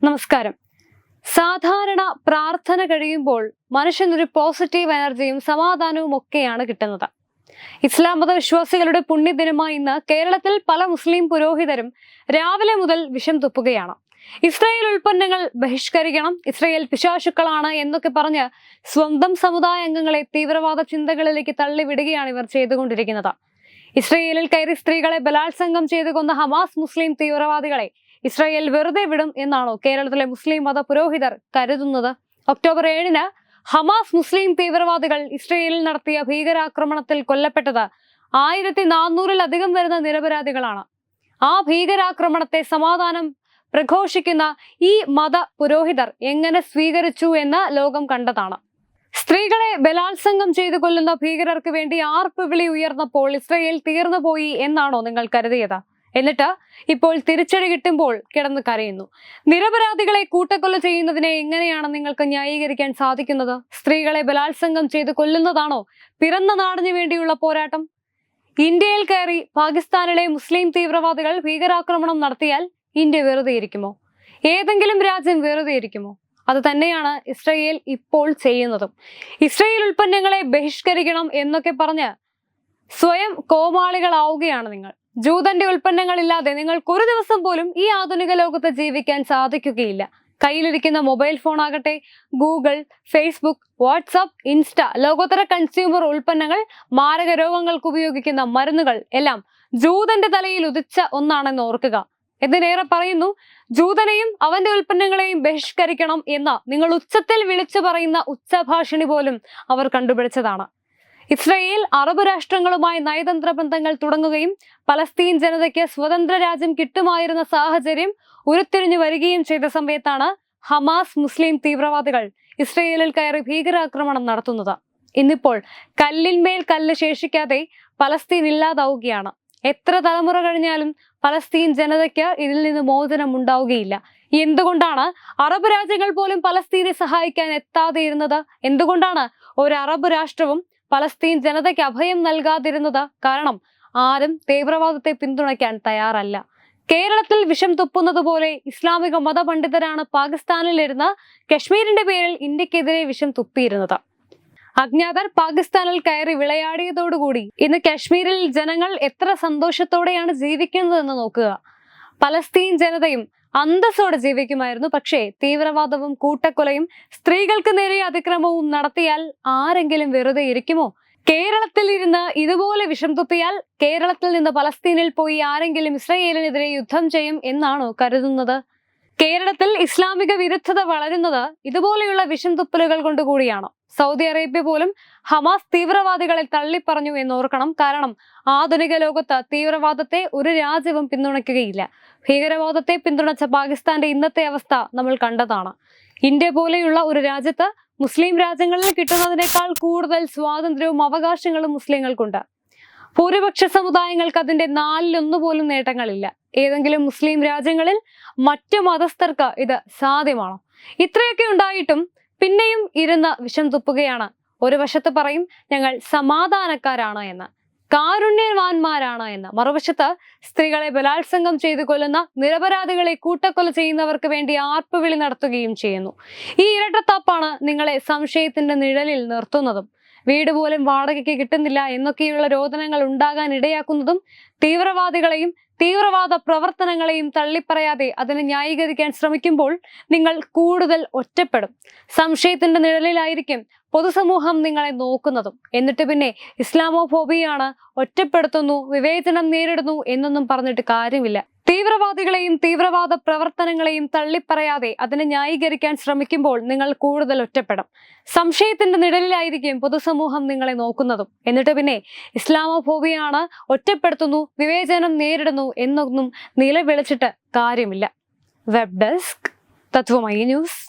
നമസ്കാരം. സാധാരണ പ്രാർത്ഥന കഴിയുമ്പോൾ മനുഷ്യനൊരു പോസിറ്റീവ് എനർജിയും സമാധാനവും ഒക്കെയാണ് കിട്ടുന്നത്. ഇസ്ലാം മതവിശ്വാസികളുടെ പുണ്യദിനമായ ഇന്ന് കേരളത്തിൽ പല മുസ്ലിം പുരോഹിതരും രാവിലെ മുതൽ വിഷം തുപ്പുകയാണ്. ഇസ്രായേൽ ഉൽപ്പന്നങ്ങൾ ബഹിഷ്കരിക്കണം, ഇസ്രായേൽ പിശാചുക്കളാണ് എന്നൊക്കെ പറഞ്ഞ് സ്വന്തം സമുദായ അംഗങ്ങളെ തീവ്രവാദ ചിന്തകളിലേക്ക് തള്ളിവിടുകയാണ് ഇവർ ചെയ്തുകൊണ്ടിരിക്കുന്നത്. ഇസ്രായേലിൽ കയറി സ്ത്രീകളെ ബലാത്സംഗം ചെയ്തു കൊന്ന ഹമാസ് മുസ്ലിം തീവ്രവാദികളെ ഇസ്രായേൽ വെറുതെ വിടും എന്നാണോ കേരളത്തിലെ മുസ്ലിം മത പുരോഹിതർ കരുതുന്നത്? ഒക്ടോബർ 7-ന് ഹമാസ് മുസ്ലിം തീവ്രവാദികൾ ഇസ്രായേലിൽ നടത്തിയ ഭീകരാക്രമണത്തിൽ കൊല്ലപ്പെട്ടത് 1400-ലധികം വരുന്ന നിരപരാധികളാണ്. ആ ഭീകരാക്രമണത്തെ സമാധാനം പ്രഘോഷിക്കുന്ന ഈ മത പുരോഹിതർ എങ്ങനെ സ്വീകരിച്ചു എന്ന് ലോകം കണ്ടതാണ്. സ്ത്രീകളെ ബലാത്സംഗം ചെയ്തു കൊല്ലുന്ന ഭീകരർക്ക് വേണ്ടി ആർപ്പുവിളി ഉയർന്നപ്പോൾ ഇസ്രായേൽ തീർന്നുപോയി എന്നാണോ നിങ്ങൾ കരുതിയത്? എന്നിട്ട് ഇപ്പോൾ തിരിച്ചടി കിട്ടുമ്പോൾ കിടന്ന് കരയുന്നു. നിരപരാധികളെ കൂട്ടക്കൊല ചെയ്യുന്നതിനെ എങ്ങനെയാണ് നിങ്ങൾക്ക് ന്യായീകരിക്കാൻ സാധിക്കുന്നത്? സ്ത്രീകളെ ബലാത്സംഗം ചെയ്ത് കൊല്ലുന്നതാണോ പിറന്ന നാടിന് വേണ്ടിയുള്ള പോരാട്ടം? ഇന്ത്യയിൽ കയറി പാകിസ്ഥാനിലെ മുസ്ലിം തീവ്രവാദികൾ ഭീകരാക്രമണം നടത്തിയാൽ ഇന്ത്യ വെറുതെ ഇരിക്കുമോ? ഏതെങ്കിലും രാജ്യം വെറുതെ ഇരിക്കുമോ? അത് തന്നെയാണ് ഇസ്രായേൽ ഇപ്പോൾ ചെയ്യുന്നതും. ഇസ്രായേൽ ഉൽപ്പന്നങ്ങളെ ബഹിഷ്കരിക്കണം എന്നൊക്കെ പറഞ്ഞ് സ്വയം കോമാളികളാവുകയാണ് നിങ്ങൾ. ജൂതന്റെ ഉൽപ്പന്നങ്ങളില്ലാതെ നിങ്ങൾക്ക് ഒരു ദിവസം പോലും ഈ ആധുനിക ലോകത്ത് ജീവിക്കാൻ സാധിക്കുകയില്ല. കയ്യിലിരിക്കുന്ന മൊബൈൽ ഫോൺ ആകട്ടെ, ഗൂഗിൾ, ഫേസ്ബുക്ക്, വാട്സാപ്പ്, ഇൻസ്റ്റ, ലോകോത്തര കൺസ്യൂമർ ഉൽപ്പന്നങ്ങൾ, മാരക രോഗങ്ങൾക്ക് ഉപയോഗിക്കുന്ന മരുന്നുകൾ എല്ലാം ജൂതന്റെ തലയിൽ ഉദിച്ച ഒന്നാണെന്ന് ഓർക്കുക. എന്തിനേറെ പറയുന്നു, ജൂതനെയും അവന്റെ ഉൽപ്പന്നങ്ങളെയും ബഹിഷ്കരിക്കണം എന്ന നിങ്ങൾ ഉച്ചത്തിൽ വിളിച്ചു പറയുന്ന ഉച്ചഭാഷിണി പോലും അവർ കണ്ടുപിടിച്ചതാണ്. ഇസ്രായേൽ അറബ് രാഷ്ട്രങ്ങളുമായി നയതന്ത്ര ബന്ധങ്ങൾ തുടങ്ങുകയും പലസ്തീൻ ജനതയ്ക്ക് സ്വതന്ത്ര രാജ്യം കിട്ടുമായിരുന്ന സാഹചര്യം ഉരുത്തിരിഞ്ഞു വരികയും ചെയ്ത സമയത്താണ് ഹമാസ് മുസ്ലിം തീവ്രവാദികൾ ഇസ്രായേലിൽ കയറി ഭീകരാക്രമണം നടത്തുന്നത്. ഇന്നിപ്പോൾ കല്ലിന്മേൽ കല്ല് ശേഷിക്കാതെ പലസ്തീൻ ഇല്ലാതാവുകയാണ്. എത്ര തലമുറ കഴിഞ്ഞാലും പലസ്തീൻ ജനതയ്ക്ക് ഇതിൽ നിന്ന് മോചനം ഉണ്ടാവുകയില്ല. എന്തുകൊണ്ടാണ് അറബ് രാജ്യങ്ങൾ പോലും പലസ്തീനെ സഹായിക്കാൻ എത്താതെ ഇരുന്നത്? എന്തുകൊണ്ടാണ് ഒരു അറബ് രാഷ്ട്രവും പലസ്തീൻ ജനതയ്ക്ക് അഭയം നൽകാതിരുന്നത്? കാരണം ആരും തീവ്രവാദത്തെ പിന്തുണയ്ക്കാൻ തയ്യാറല്ല. കേരളത്തിൽ വിഷം തുപ്പുന്നത് പോലെ ഇസ്ലാമിക മതപണ്ഡിതരാണ് പാകിസ്ഥാനിലിരുന്ന് കശ്മീരിന്റെ പേരിൽ ഇന്ത്യക്കെതിരെ വിഷം തുപ്പിയിരുന്നത്. അജ്ഞാതർ പാകിസ്ഥാനിൽ കയറി വിളയാടിയതോടുകൂടി ഇന്ന് കശ്മീരിൽ ജനങ്ങൾ എത്ര സന്തോഷത്തോടെയാണ് ജീവിക്കുന്നതെന്ന് നോക്കുക. പലസ്തീൻ ജനതയും അന്തസ്സോടെ ജീവിക്കുമായിരുന്നു. പക്ഷേ തീവ്രവാദവും കൂട്ടക്കൊലയും സ്ത്രീകൾക്ക് നേരെ അതിക്രമവും നടത്തിയാൽ ആരെങ്കിലും വെറുതെ ഇരിക്കുമോ? കേരളത്തിൽ ഇരുന്ന് ഇതുപോലെ വിഷം തുപ്പിയാൽ കേരളത്തിൽ നിന്ന് പലസ്തീനിൽ പോയി ആരെങ്കിലും ഇസ്രായേലിനെതിരെ യുദ്ധം ചെയ്യും എന്നാണോ കരുതുന്നത്? കേരളത്തിൽ ഇസ്ലാമിക വിരുദ്ധത വളരുന്നത് ഇതുപോലെയുള്ള വിഷം തുപ്പലുകൾ കൊണ്ടുകൂടിയാണ്. സൗദി അറേബ്യ പോലും ഹമാസ് തീവ്രവാദികളെ തള്ളിപ്പറഞ്ഞു എന്നോർക്കണം. കാരണം ആധുനിക ലോകത്ത് തീവ്രവാദത്തെ ഒരു രാജ്യവും പിന്തുണയ്ക്കുകയില്ല. ഭീകരവാദത്തെ പിന്തുണച്ച പാകിസ്ഥാന്റെ ഇന്നത്തെ അവസ്ഥ നമ്മൾ കണ്ടതാണ്. ഇന്ത്യ പോലെയുള്ള ഒരു രാജ്യത്ത് മുസ്ലിം രാജ്യങ്ങളിൽ കിട്ടുന്നതിനേക്കാൾ കൂടുതൽ സ്വാതന്ത്ര്യവും അവകാശങ്ങളും മുസ്ലിങ്ങൾക്കുണ്ട്. ഭൂരിപക്ഷ സമുദായങ്ങൾക്ക് അതിന്റെ 1/4 പോലും നേട്ടങ്ങളില്ല. ഏതെങ്കിലും മുസ്ലിം രാജ്യങ്ങളിൽ മറ്റു മതസ്ഥർക്ക് ഇത് സാധ്യമാണോ? ഇത്രയൊക്കെ ഉണ്ടായിട്ടും പിന്നെയും ഇരുന്ന് വിഷം തുപ്പുകയാണ്. ഒരു വശത്ത് പറയും ഞങ്ങൾ സമാധാനക്കാരാണ് എന്ന്, കാരുണ്യവാന്മാരാണ് എന്ന്. മറുവശത്ത് സ്ത്രീകളെ ബലാത്സംഗം ചെയ്തു കൊല്ലുന്ന നിരപരാധികളെ കൂട്ടക്കൊല ചെയ്യുന്നവർക്ക് വേണ്ടി ആർപ്പുവിളി നടത്തുകയും ചെയ്യുന്നു. ഈ ഇരട്ടത്താപ്പാണ് നിങ്ങളെ സംശയത്തിന്റെ നിഴലിൽ നിർത്തുന്നതും വീട് പോലും വാടകയ്ക്ക് കിട്ടുന്നില്ല എന്നൊക്കെയുള്ള രോദനങ്ങൾ ഉണ്ടാകാൻ ഇടയാക്കുന്നതും തീവ്രവാദികളെയും തീവ്രവാദ പ്രവർത്തനങ്ങളെയും തള്ളിപ്പറയാതെ അതിനെ ന്യായീകരിക്കാൻ ശ്രമിക്കുമ്പോൾ നിങ്ങൾ കൂടുതൽ ഒറ്റപ്പെടും. സംശയത്തിന്റെ നിഴലിലായിരിക്കും പൊതുസമൂഹം നിങ്ങളെ നോക്കുന്നതും. എന്നിട്ട് പിന്നെ ഇസ്ലാമോഫോബിയാണ്, ഒറ്റപ്പെടുത്തുന്നു, വിവേചനം നേരിടുന്നു എന്നൊന്നും പറഞ്ഞിട്ട് കാര്യമില്ല. തീവ്രവാദികളെയും തീവ്രവാദ പ്രവർത്തനങ്ങളെയും തള്ളിപ്പറയാതെ അതിനെ ന്യായീകരിക്കാൻ ശ്രമിക്കുമ്പോൾ നിങ്ങൾ കൂടുതൽ ഒറ്റപ്പെടും. സംശയത്തിന്റെ നിഴലിലായിരിക്കും പൊതുസമൂഹം നിങ്ങളെ നോക്കുന്നതും. എന്നിട്ട് പിന്നെ ഇസ്ലാമോഫോബിയാണ്, ഒറ്റപ്പെടുത്തുന്നു, വിവേചനം നേരിടുന്നു എന്നൊന്നും നിലവിളിച്ചിട്ട് കാര്യമില്ല. Web desk Tatwamayi news.